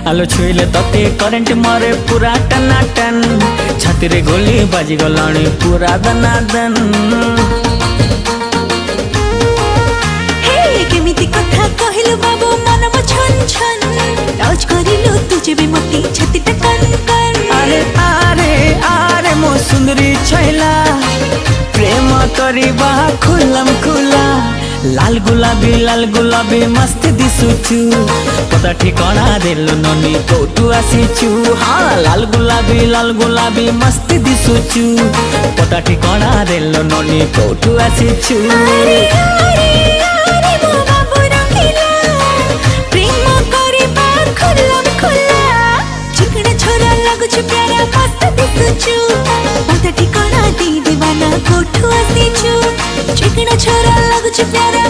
आलो छुईले तते करेंट मारे पूरा टनाटन छाती रे गोली बाजी गलाणी पूरा दनादन। हे केमिति कथा कहिलु बाबू मन म छन छन टच करिलु तुझे भी मोती छाती टा कन कन। अरे आरे आरे मो सुंदरी छैला प्रेम करिबा खुलम खुला लाल गुलाबी मस्त दिसुचु पता ठिकाना देलो ननी कोटु आसीचु। हाँ लाल गुलाबी मस्त दिसुचु पता ठिकाना देलो ननी कोटु आसीचु। अरे अरे अरे मो बाबू रंगीला प्रेम करिबा खुलम खुला चिकना छोरा लागुछु प्यारा मस्त दिसुचु पता ठिकाना दे दीवाना कोठु आसीचु। चिकना छोरा लागुछु प्यारा